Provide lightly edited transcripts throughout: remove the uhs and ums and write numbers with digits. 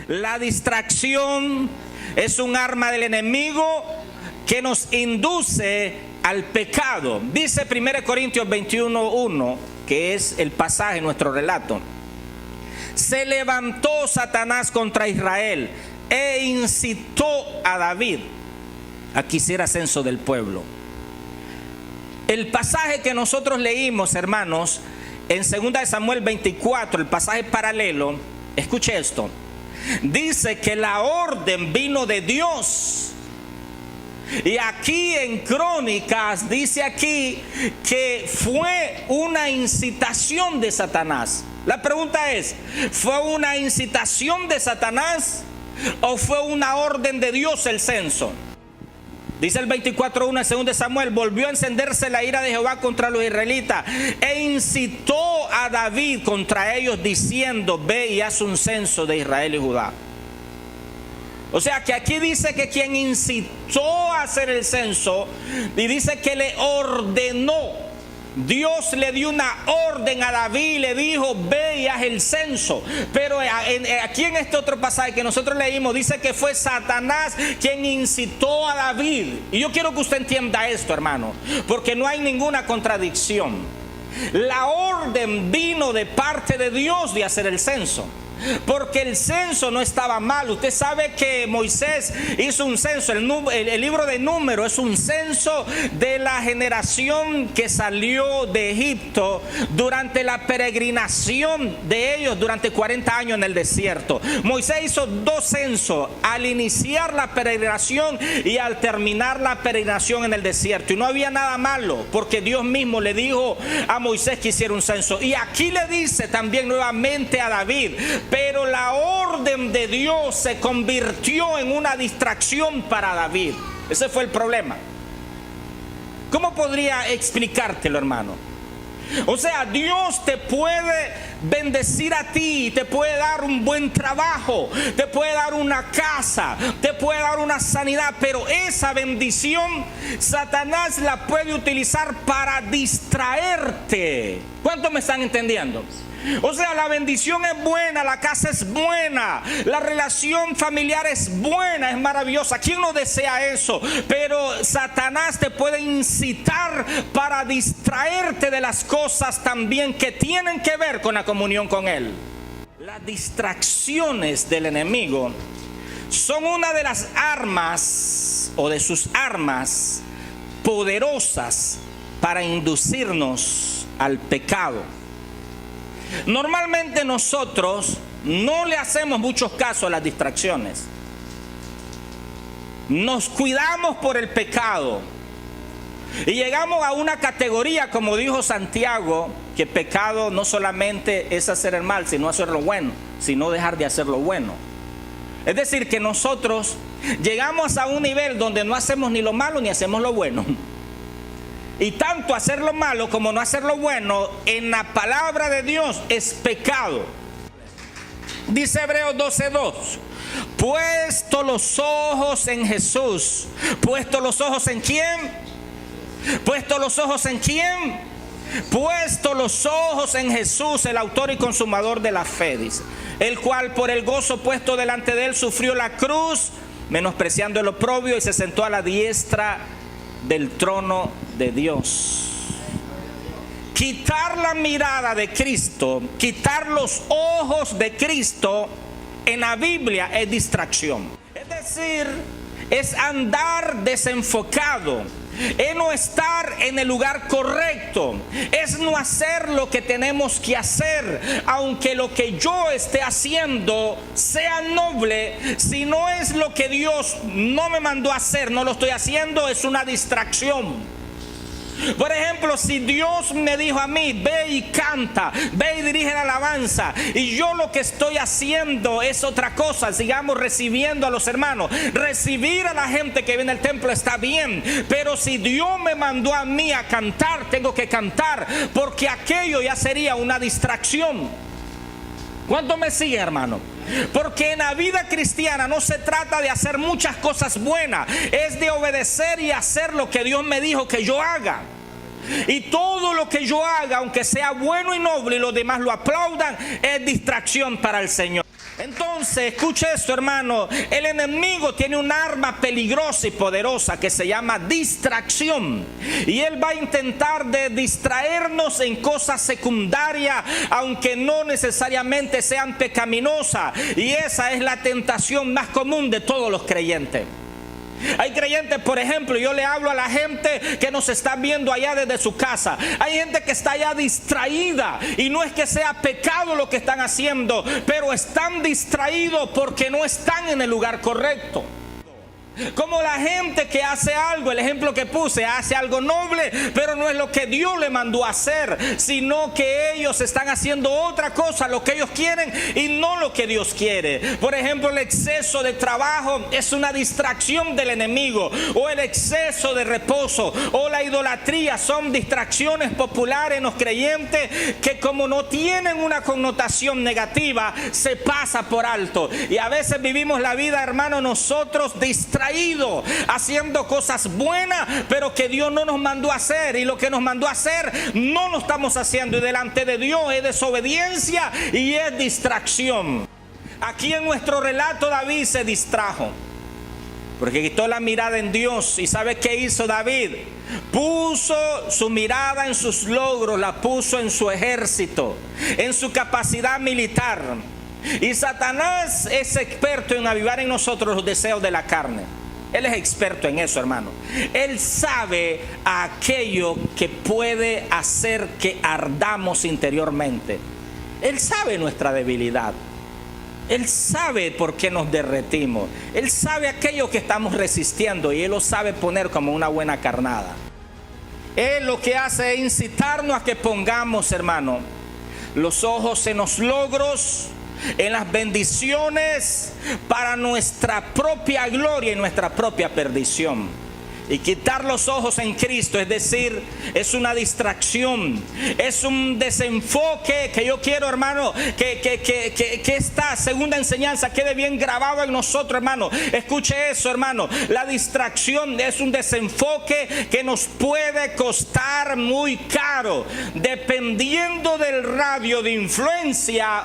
La distracción es un arma del enemigo que nos induce al pecado. Dice 1 Corintios 21:1, que es el pasaje en nuestro relato. Se levantó Satanás contra Israel e incitó a David a que hiciera censo del pueblo. El pasaje que nosotros leímos, hermanos, en 2 Samuel 24, el pasaje paralelo, escuche esto, dice que la orden vino de Dios. Y aquí en Crónicas dice aquí que fue una incitación de Satanás. La pregunta es, ¿fue una incitación de Satanás o fue una orden de Dios el censo? Dice el 24:1 en 2 Samuel, volvió a encenderse la ira de Jehová contra los israelitas e incitó a David contra ellos diciendo, ve y haz un censo de Israel y Judá. O sea que aquí dice que quien incitó a hacer el censo, y dice que le ordenó. Dios le dio una orden a David y le dijo, ve y haz el censo. Pero aquí en este otro pasaje que nosotros leímos, dice que fue Satanás quien incitó a David. Y yo quiero que usted entienda esto, hermano, porque no hay ninguna contradicción. La orden vino de parte de Dios de hacer el censo, porque el censo no estaba mal. Usted sabe que Moisés hizo un censo. El libro de Números es un censo de la generación que salió de Egipto durante la peregrinación de ellos durante 40 años en el desierto. Moisés hizo 2 censos, al iniciar la peregrinación y al terminar la peregrinación en el desierto. Y no había nada malo, porque Dios mismo le dijo a Moisés que hiciera un censo. Y aquí le dice también nuevamente a David, pero la orden de Dios se convirtió en una distracción para David. Ese fue el problema. ¿Cómo podría explicártelo, hermano? O sea, Dios te puede bendecir a ti, te puede dar un buen trabajo, te puede dar una casa, te puede dar una sanidad, pero esa bendición Satanás la puede utilizar para distraerte. ¿Cuántos me están entendiendo? O sea, la bendición es buena, la casa es buena, la relación familiar es buena, es maravillosa. ¿Quién no desea eso? Pero Satanás te puede incitar para distraerte de las cosas también que tienen que ver con la comunión con Él. Las distracciones del enemigo son una de las armas o de sus armas poderosas para inducirnos al pecado. Normalmente nosotros no le hacemos muchos casos a las distracciones. Nos cuidamos por el pecado y llegamos a una categoría, como dijo Santiago, que pecado no solamente es hacer el mal, sino hacer lo bueno, sino dejar de hacer lo bueno. Es decir, que nosotros llegamos a un nivel donde no hacemos ni lo malo ni hacemos lo bueno. Y tanto hacer lo malo como no hacer lo bueno en la palabra de Dios es pecado. Dice Hebreos 12:2, puesto los ojos en Jesús. ¿Puesto los ojos en quién? ¿Puesto los ojos en quién? Puesto los ojos en Jesús, el autor y consumador de la fe, dice, el cual por el gozo puesto delante de él sufrió la cruz, menospreciando el oprobio, y se sentó a la diestra del trono de Dios. Quitar la mirada de Cristo, quitar los ojos de Cristo en la Biblia es distracción. Es decir, es andar desenfocado, es no estar en el lugar correcto, es no hacer lo que tenemos que hacer, aunque lo que yo esté haciendo sea noble. Si no es lo que Dios no me mandó a hacer, no lo estoy haciendo, es una distracción. Por ejemplo, si Dios me dijo a mí, ve y canta, ve y dirige la alabanza, y yo lo que estoy haciendo es otra cosa, sigamos recibiendo a los hermanos, recibir a la gente que viene al templo está bien, pero si Dios me mandó a mí a cantar, tengo que cantar, porque aquello ya sería una distracción. ¿Cuánto me sigue, hermano? Porque en la vida cristiana no se trata de hacer muchas cosas buenas, es de obedecer y hacer lo que Dios me dijo que yo haga. Y todo lo que yo haga, aunque sea bueno y noble y los demás lo aplaudan, es distracción para el Señor. Entonces, escuche esto, hermano. El enemigo tiene un arma peligrosa y poderosa que se llama distracción. Y él va a intentar de distraernos en cosas secundarias, aunque no necesariamente sean pecaminosas. Y esa es la tentación más común de todos los creyentes. Hay creyentes, por ejemplo, yo le hablo a la gente que nos está viendo allá desde su casa. Hay gente que está allá distraída y no es que sea pecado lo que están haciendo, pero están distraídos porque no están en el lugar correcto. Como la gente que hace algo, el ejemplo que puse, hace algo noble, pero no es lo que Dios le mandó a hacer, sino que ellos están haciendo otra cosa, lo que ellos quieren y no lo que Dios quiere. Por ejemplo, el exceso de trabajo es una distracción del enemigo, o el exceso de reposo, o la idolatría, son distracciones populares en los creyentes que, como no tienen una connotación negativa, se pasa por alto. Y a veces vivimos la vida, hermano, nosotros distraídos, haciendo cosas buenas, pero que Dios no nos mandó a hacer, y lo que nos mandó a hacer no lo estamos haciendo, y delante de Dios es desobediencia y es distracción. Aquí en nuestro relato David se distrajo porque quitó la mirada en Dios. ¿Y sabe qué hizo David? Puso su mirada en sus logros, la puso en su ejército, en su capacidad militar. Y Satanás es experto en avivar en nosotros los deseos de la carne. Él es experto en eso, hermano. Él sabe aquello que puede hacer que ardamos interiormente. Él sabe nuestra debilidad. Él sabe por qué nos derretimos. Él sabe aquello que estamos resistiendo, y Él lo sabe poner como una buena carnada. Él lo que hace es incitarnos a que pongamos, hermano, los ojos en los logros, en las bendiciones, para nuestra propia gloria y nuestra propia perdición. Y quitar los ojos en Cristo, es decir, es una distracción, es un desenfoque que yo quiero, hermano, que esta segunda enseñanza quede bien grabado en nosotros, hermano. Escuche eso, hermano. La distracción es un desenfoque que nos puede costar muy caro. Dependiendo del radio de influencia,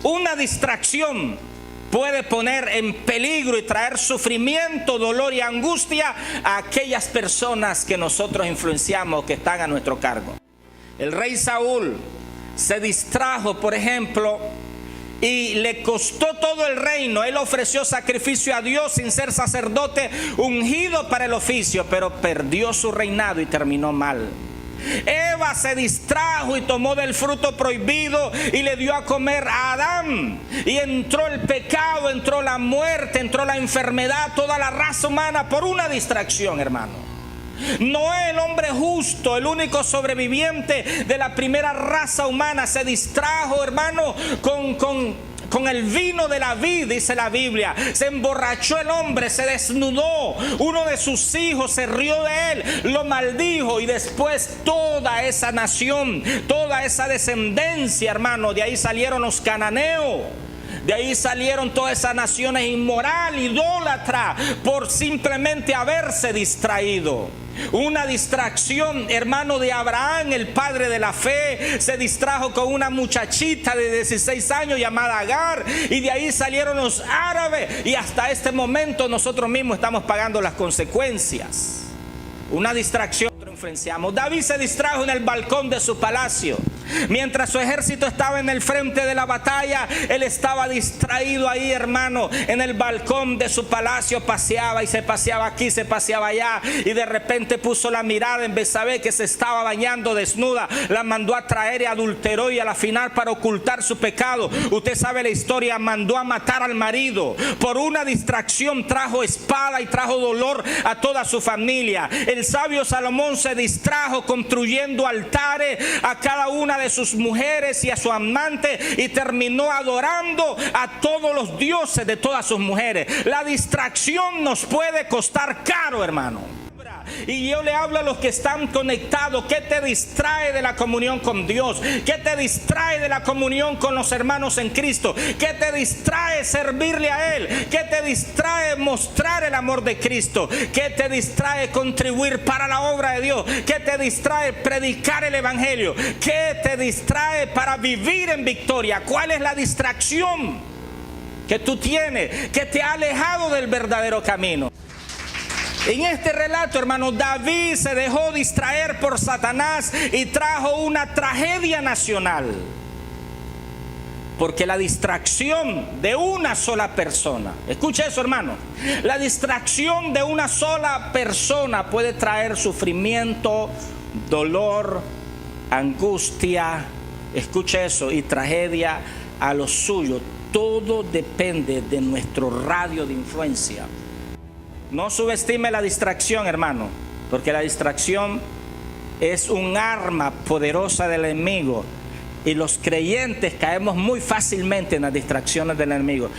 una distracción puede poner en peligro y traer sufrimiento, dolor y angustia a aquellas personas que nosotros influenciamos, que están a nuestro cargo. El rey Saúl se distrajo, por ejemplo, y le costó todo el reino. Él ofreció sacrificio a Dios sin ser sacerdote ungido para el oficio, pero perdió su reinado y terminó mal. Eva se distrajo y tomó del fruto prohibido y le dio a comer a Adán, y entró el pecado, entró la muerte, entró la enfermedad, toda la raza humana por una distracción, hermano. Noé, el hombre justo, el único sobreviviente de la primera raza humana, se distrajo, hermano, con el vino de la vid, dice la Biblia. Se emborrachó el hombre, se desnudó. Uno de sus hijos se rió de él, lo maldijo, y después toda esa nación, toda esa descendencia, hermano, de ahí salieron los cananeos. De ahí salieron todas esas naciones inmoral, idólatra, por simplemente haberse distraído. Una distracción, hermano, de Abraham, el padre de la fe. Se distrajo con una muchachita de 16 años llamada Agar, y de ahí salieron los árabes, y hasta este momento nosotros mismos estamos pagando las consecuencias. Una distracción. Influenciamos. David se distrajo en el balcón de su palacio. Mientras su ejército estaba en el frente de la batalla, él estaba distraído ahí, hermano, en el balcón de su palacio. Paseaba y se paseaba aquí, se paseaba allá, y de repente puso la mirada en Betsabé, que se estaba bañando desnuda. La mandó a traer y adulteró, y a la final, para ocultar su pecado, usted sabe la historia, mandó a matar al marido. Por una distracción trajo espada y trajo dolor a toda su familia. El sabio Salomón se distrajo construyendo altares a cada una de sus mujeres y a su amante, y terminó adorando a todos los dioses de todas sus mujeres. La distracción nos puede costar caro, hermano. Y yo le hablo a los que están conectados. ¿Qué te distrae de la comunión con Dios? ¿Qué te distrae de la comunión con los hermanos en Cristo? ¿Qué te distrae servirle a Él? ¿Qué te distrae mostrar el amor de Cristo? ¿Qué te distrae contribuir para la obra de Dios? ¿Qué te distrae predicar el evangelio? ¿Qué te distrae para vivir en victoria? ¿Cuál es la distracción? que tú tienes, que te ha alejado del verdadero camino. En este relato, hermano, David se dejó distraer por Satanás y trajo una tragedia nacional. Porque la distracción de una sola persona, escuche eso, hermano, la distracción de una sola persona puede traer sufrimiento, dolor, angustia, escuche eso, y tragedia a los suyos. Todo depende de nuestro radio de influencia. No subestime la distracción, hermano, porque la distracción es un arma poderosa del enemigo. Y los creyentes caemos muy fácilmente en las distracciones del enemigo.